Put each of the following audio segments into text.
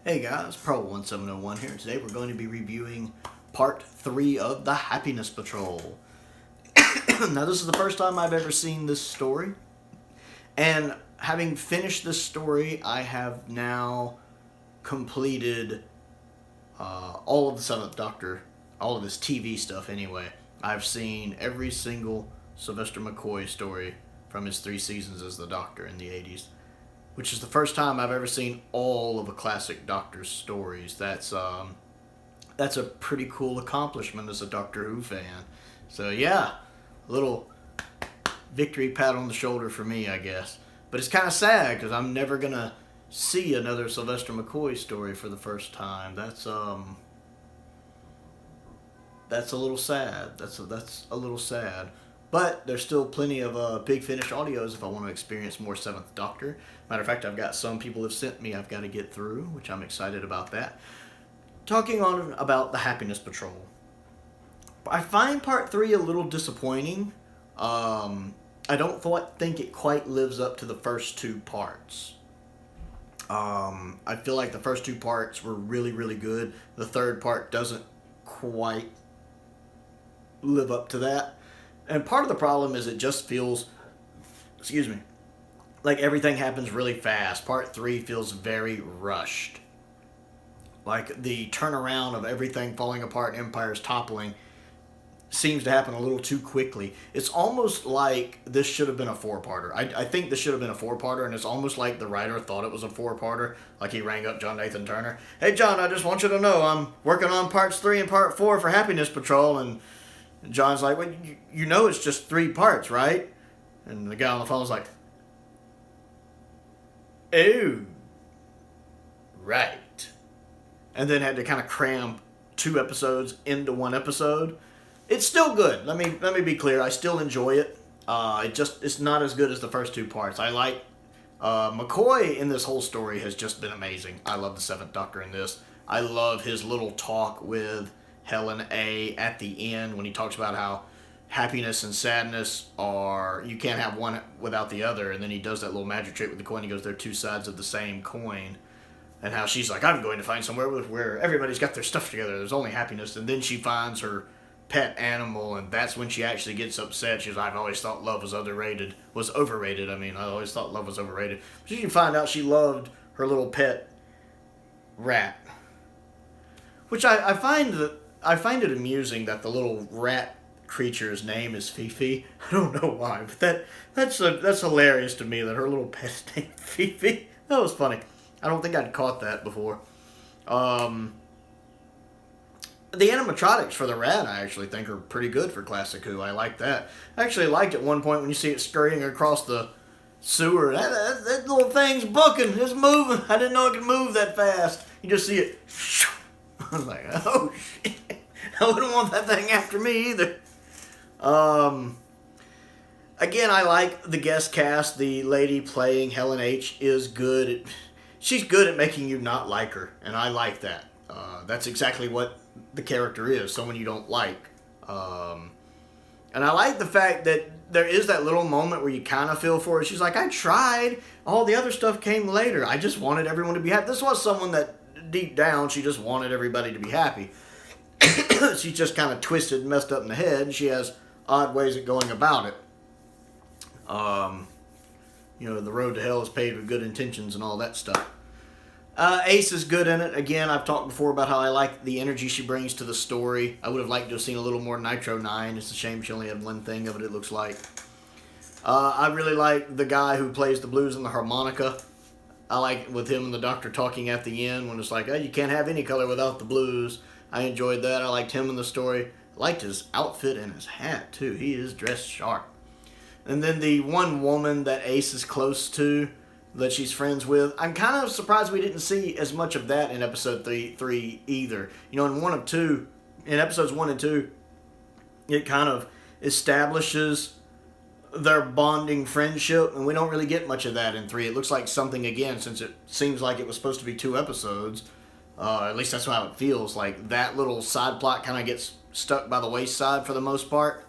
Hey guys, Prowl 1701 here. Today we're going to be reviewing part 3 of the Happiness Patrol. Now this is the first time I've ever seen this story, and having finished this story, I have now completed all of the 7th Doctor, all of his TV stuff anyway. I've seen every single Sylvester McCoy story from his 3 seasons as the Doctor in the 80s. Which is the first time I've ever seen all of a classic Doctor's stories. That's a pretty cool accomplishment as a Doctor Who fan. So yeah, a little victory pat on the shoulder for me, I guess. But it's kind of sad because I'm never gonna see another Sylvester McCoy story for the first time. That's a little sad. That's a little sad. But there's still plenty of Big Finish audios if I want to experience more 7th Doctor. Matter of fact, I've got some people have sent me I've got to get through, which I'm excited about that. Talking on about the Happiness Patrol. I find part 3 a little disappointing. I don't think it quite lives up to the first 2 parts. I feel like the first 2 parts were really, really good. The 3rd part doesn't quite live up to that. And part of the problem is it just feels, like everything happens really fast. Part 3 feels very rushed. Like the turnaround of everything falling apart, empires toppling, seems to happen a little too quickly. It's almost like this should have been a 4-parter. I think this should have been a 4-parter, and it's almost like the writer thought it was a 4-parter. Like he rang up John Nathan Turner. Hey John, I just want you to know I'm working on parts 3 and part 4 for Happiness Patrol, and John's like, well, you know it's just 3 parts, right? And the guy on the phone was like, oh, right. And then had to kind of cram 2 episodes into 1 episode. It's still good. Let me be clear. I still enjoy it. It's not as good as the first 2 parts. I like McCoy in this whole story has just been amazing. I love the 7th Doctor in this. I love his little talk with Helen A. at the end when he talks about how happiness and sadness are, you can't have one without the other, and then he does that little magic trick with the coin. He goes, they're 2 sides of the same coin, and how she's like, I'm going to find somewhere where everybody's got their stuff together, there's only happiness. And then she finds her pet animal, and that's when she actually gets upset. She's like, I've always thought love was overrated. I always thought love was overrated. But you find out she loved her little pet rat, which I find it amusing that the little rat creature's name is Fifi. I don't know why, but that's hilarious to me that her little pet's named Fifi. That was funny. I don't think I'd caught that before. The animatronics for the rat I actually think are pretty good for Classic Who. I like that. I actually liked at one point when you see it scurrying across the sewer. That little thing's booking. It's moving. I didn't know it could move that fast. You just see it. I was like, oh shit. I wouldn't want that thing after me either. Again, I like the guest cast. The lady playing Helen H. is good. She's good at making you not like her, and I like that. That's exactly what the character is, someone you don't like. And I like the fact that there is that little moment where you kind of feel for her. She's like, I tried. All the other stuff came later. I just wanted everyone to be happy. This was someone that deep down, she just wanted everybody to be happy. She's just kind of twisted and messed up in the head, and she has odd ways of going about it. The road to hell is paved with good intentions and all that stuff. Ace is good in it. Again, I've talked before about how I like the energy she brings to the story. I would have liked to have seen a little more Nitro 9. It's a shame she only had one thing of it looks like. I really like the guy who plays the blues and the harmonica. I like with him and the Doctor talking at the end when it's like, oh, you can't have any color without the blues. I enjoyed that. I liked him in the story. I liked his outfit and his hat, too. He is dressed sharp. And then the one woman that Ace is close to, that she's friends with, I'm kind of surprised we didn't see as much of that in episode 3 either. In episodes 1 and 2, it kind of establishes their bonding friendship, and we don't really get much of that in 3. It looks like something, again, since it seems like it was supposed to be 2 episodes, at least that's how it feels, like that little side plot kind of gets stuck by the wayside for the most part.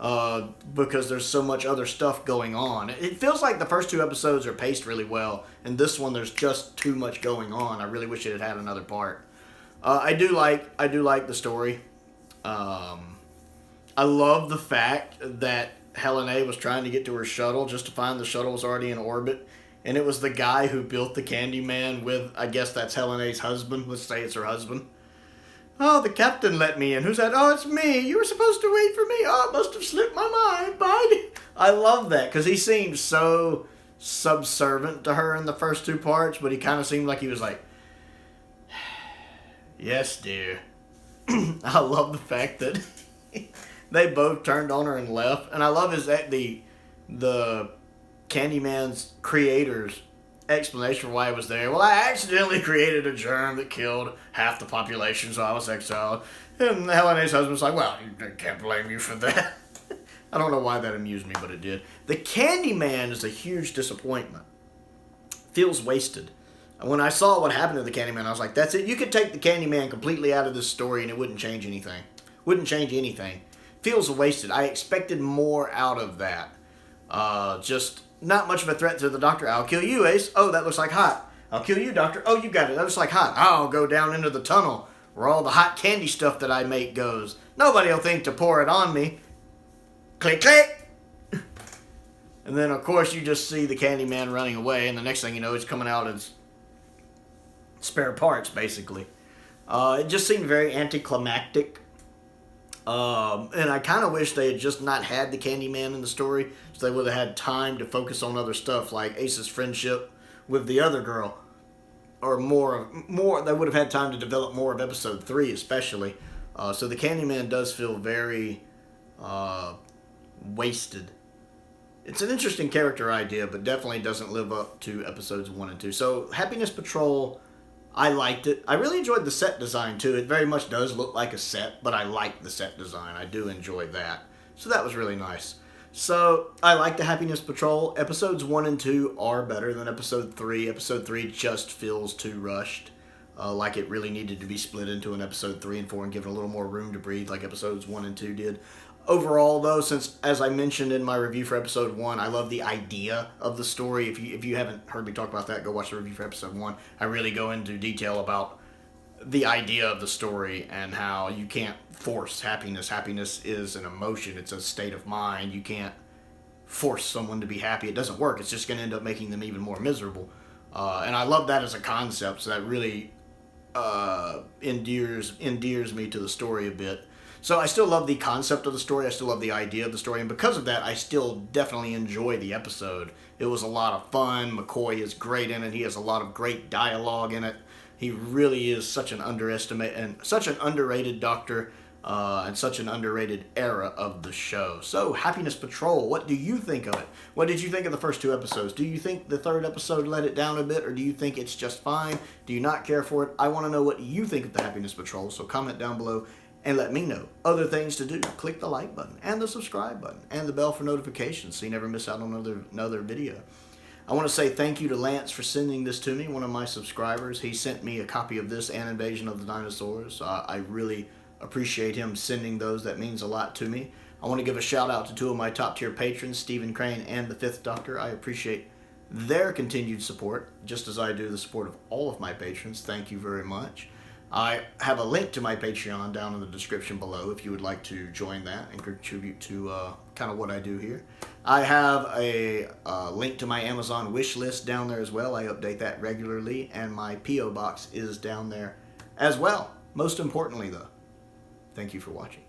because there's so much other stuff going on. It feels like the first 2 episodes are paced really well, and this one there's just too much going on. I really wish it had another part. I do like the story. I love the fact that Helena was trying to get to her shuttle just to find the shuttle was already in orbit. And it was the guy who built the Candyman with, I guess that's Helena's husband. Let's say it's her husband. Oh, the captain let me in. Who's that? Oh, it's me. You were supposed to wait for me. Oh, it must have slipped my mind. Bye. I love that because he seemed so subservient to her in the first 2 parts, but he kind of seemed like he was like, yes, dear. I love the fact that they both turned on her and left. And I love is that the Candyman's creator's explanation for why he was there. Well, I accidentally created a germ that killed half the population, so I was exiled. And Helena's husband's like, well, I can't blame you for that. I don't know why that amused me, but it did. The Candyman is a huge disappointment. Feels wasted. When I saw what happened to the Candyman, I was like, that's it. You could take the Candyman completely out of this story and it wouldn't change anything. Wouldn't change anything. Feels wasted. I expected more out of that. Just not much of a threat to the Doctor. I'll kill you, Ace. Oh, that looks like hot. I'll kill you, Doctor. Oh, you got it. That looks like hot. I'll go down into the tunnel where all the hot candy stuff that I make goes. Nobody will think to pour it on me. Click, click. And then, of course, you just see the Candyman running away, and the next thing you know, it's coming out as spare parts, basically. It just seemed very anticlimactic. And I kind of wish they had just not had the Candyman in the story, so they would have had time to focus on other stuff like Ace's friendship with the other girl, or more. They would have had time to develop more of episode 3, especially. So the Candyman does feel very wasted. It's an interesting character idea, but definitely doesn't live up to episodes 1 and 2. So Happiness Patrol, I liked it. I really enjoyed the set design, too. It very much does look like a set, but I like the set design. I do enjoy that. So that was really nice. So I like the Happiness Patrol. Episodes 1 and 2 are better than episode 3. Episode 3 just feels too rushed. Like it really needed to be split into an episode 3 and 4 and given a little more room to breathe like episodes 1 and 2 did. Overall, though, since, as I mentioned in my review for episode 1, I love the idea of the story. If you haven't heard me talk about that, go watch the review for episode 1. I really go into detail about the idea of the story and how you can't force happiness. Happiness is an emotion. It's a state of mind. You can't force someone to be happy. It doesn't work. It's just going to end up making them even more miserable. And I love that as a concept, so that really endears me to the story a bit. So I still love the concept of the story. I still love the idea of the story. And because of that, I still definitely enjoy the episode. It was a lot of fun. McCoy is great in it. He has a lot of great dialogue in it. He really is such an underrated Doctor and such an underrated era of the show. So Happiness Patrol, what do you think of it? What did you think of the first 2 episodes? Do you think the 3rd episode let it down a bit, or do you think it's just fine? Do you not care for it? I want to know what you think of the Happiness Patrol, so comment down below and let me know. Other things to do, click the like button and the subscribe button and the bell for notifications so you never miss out on another video. I want to say thank you to Lance for sending this to me, one of my subscribers. He sent me a copy of this and Invasion of the Dinosaurs. I really appreciate him sending those. That means a lot to me. I want to give a shout out to 2 of my top tier patrons, Stephen Crane and the 5th Doctor. I appreciate their continued support, just as I do the support of all of my patrons. Thank you very much. I have a link to my Patreon down in the description below if you would like to join that and contribute to kind of what I do here. I have a link to my Amazon wish list down there as well. I update that regularly, and my P.O. box is down there as well. Most importantly, though, thank you for watching.